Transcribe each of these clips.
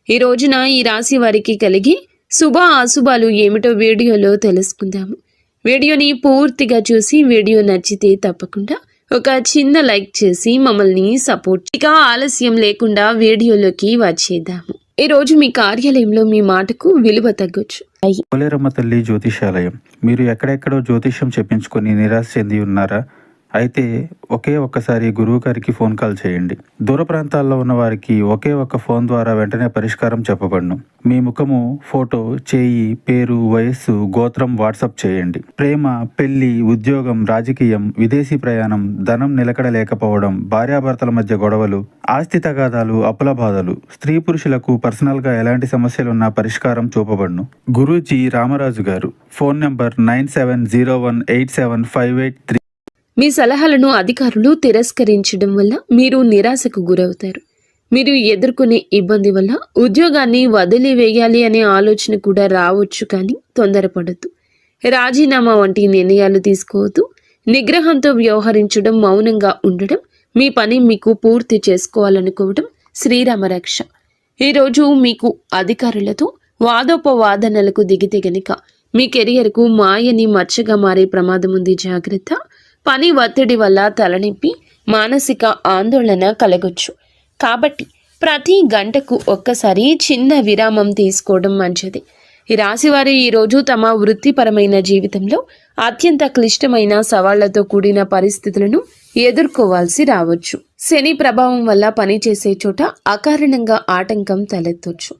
ఈ రోజున ఈ రాశి వారికి కలిగి శుభ అశుభాలు ఏమిటో వీడియోలో తెలుసుకుందాము. వీడియోని పూర్తిగా చూసి వీడియో నచ్చితే తప్పకుండా ఒక చిన్న లైక్ చేసి మమ్మల్ని సపోర్ట్. ఇక ఆలస్యం లేకుండా వీడియోలోకి వచ్చేద్దాము. ఈ రోజు మీ కార్యాలయంలో మీ మాటకు విలువ తగ్గొచ్చు. పోలేరమ్మ తల్లి జ్యోతిషాలయం. మీరు ఎక్కడెక్కడో జ్యోతిష్యం చెప్పించుకొని నిరాశ చెంది ఉన్నారా? అయితే ఒక్కసారి గురువు గారికి ఫోన్ కాల్ చేయండి. దూర ప్రాంతాల్లో ఉన్న వారికి ఒకే ఒక్క ఫోన్ ద్వారా వెంటనే పరిష్కారం చెప్పబడును. మీ ముఖము, ఫోటో, చేయి, పేరు, వయస్సు, గోత్రం వాట్సాప్ చేయండి. ప్రేమ, పెళ్లి, ఉద్యోగం, రాజకీయం, విదేశీ ప్రయాణం, ధనం నిలకడ లేకపోవడం, భార్యాభర్తల మధ్య గొడవలు, ఆస్తి తగాదాలు, అప్పుల బాధలు, స్త్రీ పురుషులకు పర్సనల్ గా ఎలాంటి సమస్యలున్నా పరిష్కారం చూపబడును. గురూజీ రామరాజు గారు. Phone number 9701875883. మీ సలహాలను అధికారులు తిరస్కరించడం వల్ల మీరు నిరాశకు గురవుతారు. మీరు ఎదుర్కొనే ఇబ్బంది వల్ల ఉద్యోగాన్ని వదిలివేయాలి అనే ఆలోచన కూడా రావచ్చు, కానీ తొందరపడద్దు. రాజీనామా వంటి నిర్ణయాలు తీసుకోవద్దు. నిగ్రహంతో వ్యవహరించడం, మౌనంగా ఉండడం, మీ పని మీకు పూర్తి చేసుకోవాలనుకోవడం శ్రీరామరక్ష. ఈరోజు మీకు అధికారులతో వాదోపవాదనలకు దిగితే గనుక మీ కెరియర్కు మాయని మచ్చగా మారే ప్రమాదం ఉంది. జాగ్రత్త. పని ఒత్తిడి వల్ల తలనొప్పి, మానసిక ఆందోళన కలగొచ్చు. కాబట్టి ప్రతి గంటకు ఒక్కసారి చిన్న విరామం తీసుకోవడం మంచిది. ఈ రాశివారు ఈరోజు తమ వృత్తిపరమైన జీవితంలో అత్యంత క్లిష్టమైన సవాళ్లతో కూడిన పరిస్థితులను ఎదుర్కోవాల్సి రావచ్చు. శని ప్రభావం వల్ల పనిచేసే చోట అకారణంగా ఆటంకం తలెత్తొచ్చు.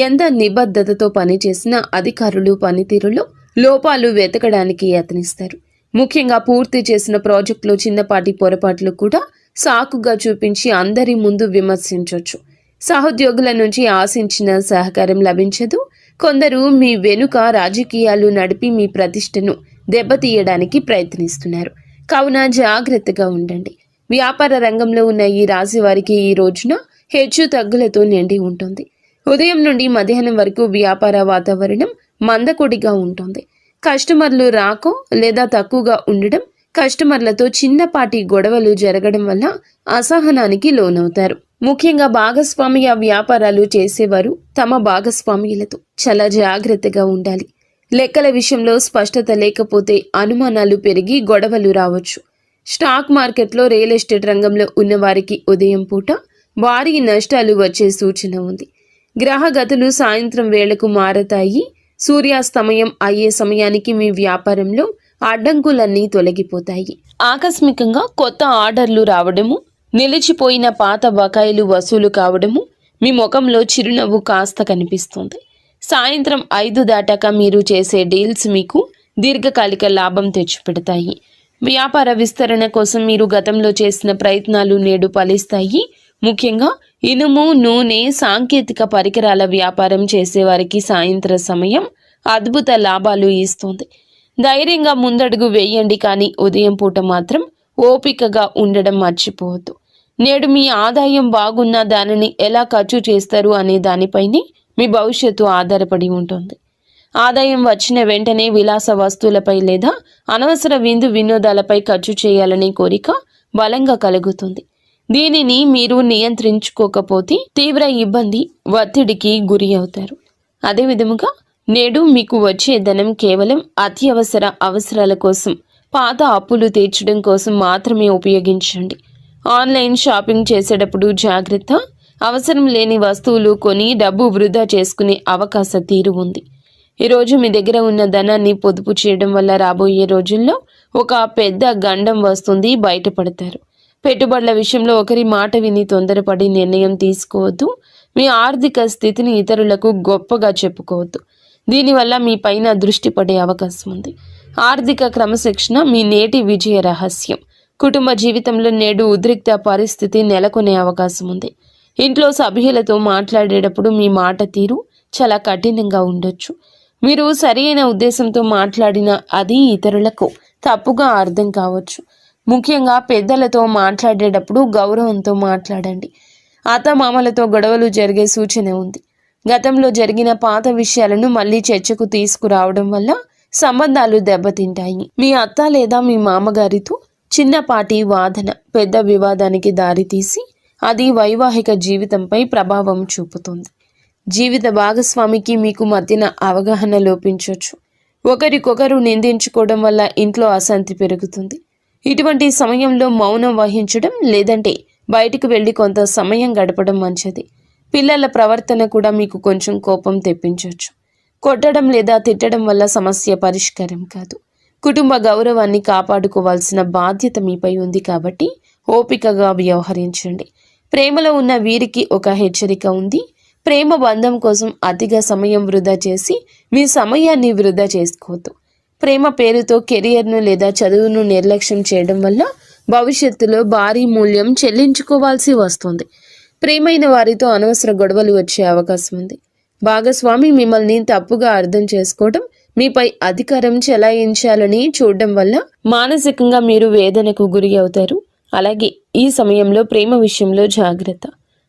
ఎంత నిబద్ధతతో పనిచేసిన అధికారులు పనితీరులో లోపాలు వెతకడానికి యత్నిస్తారు. ముఖ్యంగా పూర్తి చేసిన ప్రాజెక్టులో చిన్నపాటి పొరపాట్లు కూడా సాకుగా చూపించి అందరి ముందు విమర్శించవచ్చు. సహోద్యోగుల నుంచి ఆశించిన సహకారం లభించదు. కొందరు మీ వెనుక రాజకీయాలు నడిపి మీ ప్రతిష్టను దెబ్బతీయడానికి ప్రయత్నిస్తున్నారు. కావున జాగ్రత్తగా ఉండండి. వ్యాపార రంగంలో ఉన్న ఈ రాశి వారికి ఈ రోజున హెచ్చు తగ్గులతో నిండి ఉంటుంది. ఉదయం నుండి మధ్యాహ్నం వరకు వ్యాపార వాతావరణం మందకొడిగా ఉంటుంది. కస్టమర్లు రాకో లేదా తక్కువగా ఉండడం, కస్టమర్లతో చిన్నపాటి గొడవలు జరగడం వల్ల అసహనానికి లోనవుతారు. ముఖ్యంగా భాగస్వామ్య వ్యాపారాలు చేసేవారు తమ భాగస్వామ్యులతో చాలా జాగ్రత్తగా ఉండాలి. లెక్కల విషయంలో స్పష్టత లేకపోతే అనుమానాలు పెరిగి గొడవలు రావచ్చు. స్టాక్ మార్కెట్లో, రియల్ ఎస్టేట్ రంగంలో ఉన్న వారికి ఉదయం పూట భారీ నష్టాలు వచ్చే సూచన ఉంది. గ్రహగతులు సాయంత్రం వేళకు మారతాయి. సూర్యాస్తమయం అయ్యే సమయానికి మీ వ్యాపారంలో అడ్డంకులన్నీ తొలగిపోతాయి. ఆకస్మికంగా కొత్త ఆర్డర్లు రావడము, నిలిచిపోయిన పాత బకాయిలు వసూలు కావడము, మీ ముఖంలో చిరునవ్వు కాస్త కనిపిస్తుంది. సాయంత్రం 5 దాటాక మీరు చేసే డీల్స్ మీకు దీర్ఘకాలిక లాభం తెచ్చిపెడతాయి. వ్యాపార విస్తరణ కోసం మీరు గతంలో చేసిన ప్రయత్నాలు నేడు ఫలిస్తాయి. ముఖ్యంగా ఇనుము, నూనె, సాంకేతిక పరికరాల వ్యాపారం చేసేవారికి సాయంత్ర సమయం అద్భుత లాభాలు ఇస్తుంది. ధైర్యంగా ముందడుగు వేయండి, కానీ ఉదయం పూట మాత్రం ఓపికగా ఉండడం మర్చిపోవద్దు. నేడు మీ ఆదాయం బాగున్నా దానిని ఎలా ఖర్చు చేస్తారు అనే దానిపైనే మీ భవిష్యత్తు ఆధారపడి ఉంటుంది. ఆదాయం వచ్చిన వెంటనే విలాస వస్తువులపై లేదా అనవసర విందు వినోదాలపై ఖర్చు చేయాలనే కోరిక బలంగా కలుగుతుంది. దీనిని మీరు నియంత్రించుకోకపోతే తీవ్ర ఇబ్బంది, ఒత్తిడికి గురి అవుతారు. అదేవిధముగా నేడు మీకు వచ్చే ధనం కేవలం అత్యవసర అవసరాల కోసం, పాత అప్పులు తీర్చడం కోసం మాత్రమే ఉపయోగించండి. ఆన్లైన్ షాపింగ్ చేసేటప్పుడు జాగ్రత్త. అవసరం లేని వస్తువులు కొని డబ్బు వృధా చేసుకునే అవకాశ తీరు ఉంది. ఈరోజు మీ దగ్గర ఉన్న ధనాన్ని పొదుపు చేయడం వల్ల రాబోయే రోజుల్లో ఒక పెద్ద గండం వస్తుంది, బయటపడతారు. పెట్టుబడుల విషయంలో ఒకరి మాట విని తొందరపడి నిర్ణయం తీసుకోవద్దు. మీ ఆర్థిక స్థితిని ఇతరులకు గొప్పగా చెప్పుకోవద్దు. దీనివల్ల మీ పైన దృష్టి పడే అవకాశం ఉంది. ఆర్థిక క్రమశిక్షణ మీ నేటి విజయ రహస్యం. కుటుంబ జీవితంలో నేడు ఉద్రిక్త పరిస్థితి నెలకొనే అవకాశం ఉంది. ఇంట్లో సభ్యులతో మాట్లాడేటప్పుడు మీ మాట తీరు చాలా కఠినంగా ఉండొచ్చు. మీరు సరైన ఉద్దేశంతో మాట్లాడినా అది ఇతరులకు తప్పుగా అర్థం కావచ్చు. ముఖ్యంగా పెద్దలతో మాట్లాడేటప్పుడు గౌరవంతో మాట్లాడండి. అత్తమామలతో గొడవలు జరిగే సూచన ఉంది. గతంలో జరిగిన పాత విషయాలను మళ్ళీ చర్చకు తీసుకురావడం వల్ల సంబంధాలు దెబ్బతింటాయి. మీ అత్త లేదా మీ మామగారితో చిన్నపాటి వాదన పెద్ద వివాదానికి దారితీసి అది వైవాహిక జీవితంపై ప్రభావం చూపుతుంది. జీవిత భాగస్వామికి మీకు మధ్యన అవగాహన లోపించవచ్చు. ఒకరికొకరు నిందించుకోవడం వల్ల ఇంట్లో అశాంతి పెరుగుతుంది. ఇటువంటి సమయంలో మౌనం వహించడం లేదంటే బయటికి వెళ్ళి కొంత సమయం గడపడం మంచిది. పిల్లల ప్రవర్తన కూడా మీకు కొంచెం కోపం తెప్పించవచ్చు. కొట్టడం లేదా తిట్టడం వల్ల సమస్య పరిష్కారం కాదు. కుటుంబ గౌరవాన్ని కాపాడుకోవాల్సిన బాధ్యత మీపై ఉంది కాబట్టి ఓపికగా వ్యవహరించండి. ప్రేమలో ఉన్న వీరికి ఒక హెచ్చరిక ఉంది. ప్రేమ బంధం కోసం అతిగా సమయం వృధా చేసి మీ సమయాన్ని వృధా చేసుకోవద్దు. ప్రేమ పేరుతో కెరియర్ను లేదా చదువును నిర్లక్ష్యం చేయడం వల్ల భవిష్యత్తులో భారీ మూల్యం చెల్లించుకోవాల్సి వస్తుంది. ప్రేమైన వారితో అనవసర గొడవలు వచ్చే అవకాశం ఉంది. భాగస్వామి మిమ్మల్ని తప్పుగా అర్థం చేసుకోవడం, మీపై అధికారం చెలాయించాలని చూడడం వల్ల మానసికంగా మీరు వేదనకు గురి అవుతారు. అలాగే ఈ సమయంలో ప్రేమ విషయంలో జాగ్రత్త.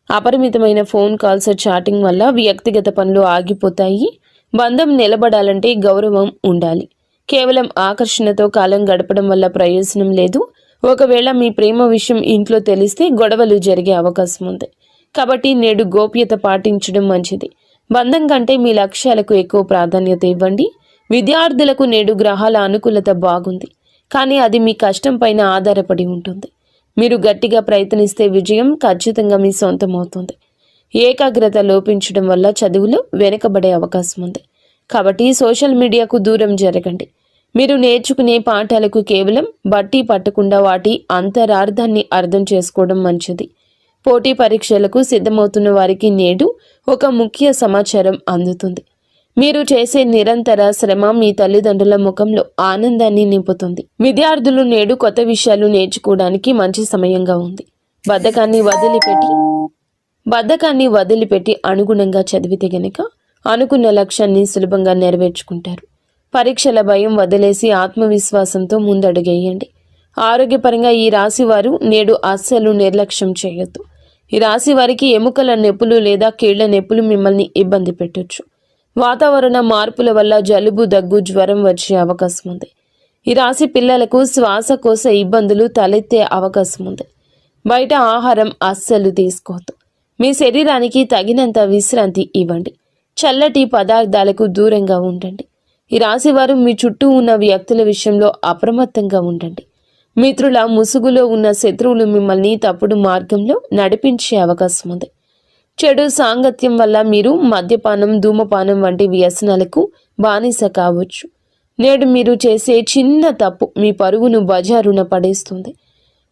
అపరిమితమైన ఫోన్ కాల్స్, చాటింగ్ వల్ల వ్యక్తిగత పనులు ఆగిపోతాయి. బంధం నిలబడాలంటే గౌరవం ఉండాలి. కేవలం ఆకర్షణతో కాలం గడపడం వల్ల ప్రయోజనం లేదు. ఒకవేళ మీ ప్రేమ విషయం ఇంట్లో తెలిస్తే గొడవలు జరిగే అవకాశం ఉంది. కాబట్టి నేడు గోప్యత పాటించడం మంచిది. బంధం కంటే మీ లక్ష్యాలకు ఎక్కువ ప్రాధాన్యత ఇవ్వండి. విద్యార్థులకు నేడు గ్రహాల అనుకూలత బాగుంది, కానీ అది మీ కష్టం పైన ఆధారపడి ఉంటుంది. మీరు గట్టిగా ప్రయత్నిస్తే విజయం ఖచ్చితంగా మీ సొంతం అవుతుంది. ఏకాగ్రత లోపించడం వల్ల చదువులో వెనుకబడే అవకాశం ఉంది. కాబట్టి సోషల్ మీడియాకు దూరం జరగండి. మీరు నేర్చుకునే పాఠాలకు కేవలం బట్టి పట్టకుండా వాటి అంతరార్థాన్ని అర్థం చేసుకోవడం మంచిది. పోటీ పరీక్షలకు సిద్ధమవుతున్న వారికి నేడు ఒక ముఖ్య సమాచారం అందుతుంది. మీరు చేసే నిరంతర శ్రమ మీ తల్లిదండ్రుల ముఖంలో ఆనందాన్ని నింపుతుంది. విద్యార్థులు నేడు కొత్త విషయాలు నేర్చుకోవడానికి మంచి సమయంగా ఉంది. బద్ధకాన్ని వదిలిపెట్టి అనుగుణంగా చదివితే గనుక అనుకున్న లక్ష్యాన్ని సులభంగా నెరవేర్చుకుంటారు. పరీక్షల భయం వదిలేసి ఆత్మవిశ్వాసంతో ముందడుగేయండి. ఆరోగ్యపరంగా ఈ రాశి వారు నేడు అస్సలు నిర్లక్ష్యం చేయొద్దు. ఈ రాశి వారికి ఎముకల నొప్పులు లేదా కీళ్ల నొప్పులు మిమ్మల్ని ఇబ్బంది పెట్టొచ్చు. వాతావరణ మార్పుల వల్ల జలుబు, దగ్గు, జ్వరం వచ్చే అవకాశం ఉంది. ఈ రాశి పిల్లలకు శ్వాసకోశ ఇబ్బందులు తలెత్తే అవకాశం ఉంది. బయట ఆహారం అస్సలు తీసుకోవద్దు. మీ శరీరానికి తగినంత విశ్రాంతి ఇవ్వండి. చల్లటి పదార్థాలకు దూరంగా ఉండండి. ఈ రాశివారు మీ చుట్టూ ఉన్న వ్యక్తుల విషయంలో అప్రమత్తంగా ఉండండి. మిత్రుల ముసుగులో ఉన్న శత్రువులు మిమ్మల్ని తప్పుడు మార్గంలో నడిపించే అవకాశం ఉంది. చెడు సాంగత్యం వల్ల మీరు మద్యపానం, ధూమపానం వంటి వ్యసనాలకు బానిస కావచ్చు. నేడు మీరు చేసే చిన్న తప్పు మీ పరువును బజారున పడేస్తుంది.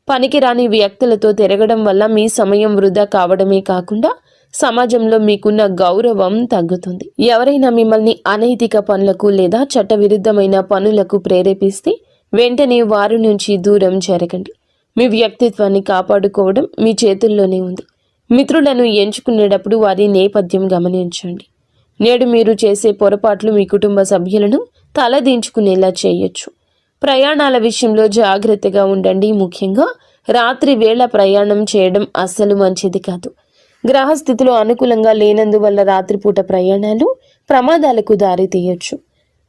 పనికిరాని వ్యక్తులతో తిరగడం వల్ల మీ సమయం వృధా కావడమే కాకుండా సమాజంలో మీకున్న గౌరవం తగ్గుతుంది. ఎవరైనా మిమ్మల్ని అనైతిక పనులకు లేదా చట్టవిరుద్ధమైన పనులకు ప్రేరేపిస్తే వెంటనే వారి నుంచి దూరం జరగండి. మీ వ్యక్తిత్వాన్ని కాపాడుకోవడం మీ చేతుల్లోనే ఉంది. మిత్రులను ఎంచుకునేటప్పుడు వారి నేపథ్యం గమనించండి. నేడు మీరు చేసే పొరపాట్లు మీ కుటుంబ సభ్యులను తలదించుకునేలా చేయొచ్చు. ప్రయాణాల విషయంలో జాగ్రత్తగా ఉండండి. ముఖ్యంగా రాత్రి వేళ ప్రయాణం చేయడం అస్సలు మంచిది కాదు. గ్రహస్థితిలో అనుకూలంగా లేనందువల్ల రాత్రిపూట ప్రయాణాలు ప్రమాదాలకు దారితీయొచ్చు.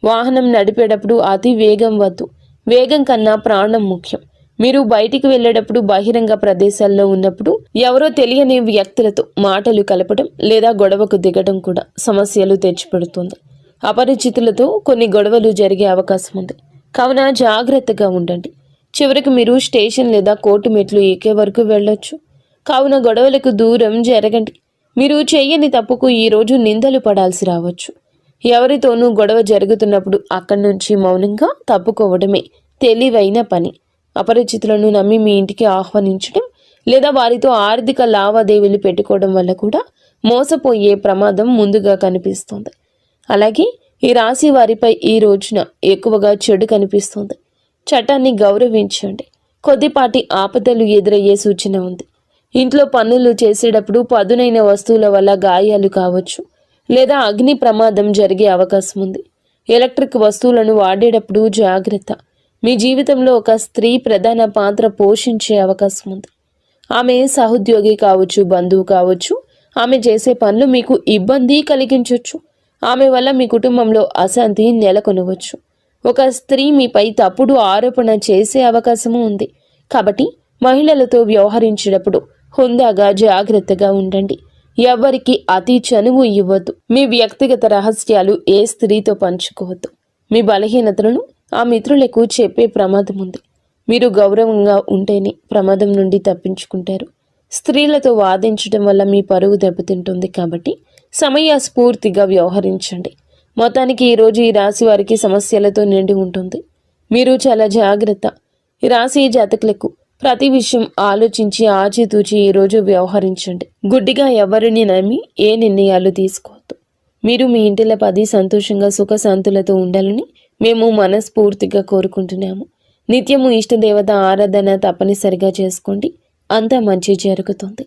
వాహనం నడిపేటప్పుడు అతి వేగం వద్దు. వేగం కన్నా ప్రాణం ముఖ్యం. మీరు బయటికి వెళ్ళేటప్పుడు బహిరంగ ప్రదేశాల్లో ఉన్నప్పుడు ఎవరో తెలియని వ్యక్తులతో మాటలు కలపడం లేదా గొడవకు దిగడం కూడా సమస్యలు తెచ్చిపెడుతుంది. అపరిచితులతో కొన్ని గొడవలు జరిగే అవకాశం ఉంది. కావున జాగ్రత్తగా ఉండండి. చివరికి మీరు స్టేషన్ లేదా కోర్టు మెట్లు ఎక్కే వరకు వెళ్ళొచ్చు. కావున గొడవలకు దూరం జరగండి. మీరు చేయని తప్పుకు ఈరోజు నిందలు పడాల్సి రావచ్చు. ఎవరితోనూ గొడవ జరుగుతున్నప్పుడు అక్కడి నుంచి మౌనంగా తప్పుకోవడమే తెలివైన పని. అపరిచితులను నమ్మి మీ ఇంటికి ఆహ్వానించడం లేదా వారితో ఆర్థిక లావాదేవీలు పెట్టుకోవడం వల్ల కూడా మోసపోయే ప్రమాదం ముందుగా కనిపిస్తుంది. అలాగే ఈ రాశి వారిపై ఈ రోజున ఎక్కువగా చెడు కనిపిస్తుంది. చట్టాన్ని గౌరవించండి. కొద్దిపాటి ఆపదలు ఎదురయ్యే సూచన ఉంది. ఇంట్లో పనులు చేసేటప్పుడు పదునైన వస్తువుల వల్ల గాయాలు కావచ్చు లేదా అగ్ని ప్రమాదం జరిగే అవకాశం ఉంది. ఎలక్ట్రిక్ వస్తువులను వాడేటప్పుడు జాగ్రత్త. మీ జీవితంలో ఒక స్త్రీ ప్రధాన పాత్ర పోషించే అవకాశం ఉంది. ఆమె సహోద్యోగి కావచ్చు, బంధువు కావచ్చు. ఆమె చేసే పనులు మీకు ఇబ్బంది కలిగించవచ్చు. ఆమె వల్ల మీ కుటుంబంలో అశాంతి నెలకొనవచ్చు. ఒక స్త్రీ మీపై తప్పుడు ఆరోపణ చేసే అవకాశము ఉంది. కాబట్టి మహిళలతో వ్యవహరించేటప్పుడు హుందాగా జాగ్రత్తగా ఉండండి. ఎవరికి అతి చనువు ఇవ్వద్దు. మీ వ్యక్తిగత రహస్యాలు ఏ స్త్రీతో పంచుకోవద్దు. మీ బలహీనతలను ఆ మిత్రులకు చెప్పే ప్రమాదం ఉంది. మీరు గౌరవంగా ఉంటేనే ప్రమాదం నుండి తప్పించుకుంటారు. స్త్రీలతో వాదించడం వల్ల మీ పరువు దెబ్బతింటుంది కాబట్టి సమయస్ఫూర్తిగా వ్యవహరించండి. మొత్తానికి ఈరోజు ఈ రాశి వారికి సమస్యలతో నిండి ఉంటుంది. మీరు చాలా జాగ్రత్త. ఈ రాశి జాతకులకు ప్రతి విషయం ఆలోచించి ఆచితూచి ఈరోజు వ్యవహరించండి. గుడ్డిగా ఎవరిని నమ్మి ఏ నిర్ణయాలు తీసుకోవద్దు. మీరు మీ ఇంటిలో 10 సంతోషంగా సుఖశాంతులతో ఉండాలని మేము మనస్ఫూర్తిగా కోరుకుంటున్నాము. నిత్యము ఇష్టదేవత ఆరాధన తప్పనిసరిగా చేసుకోండి. అంతా మంచి జరుగుతుంది.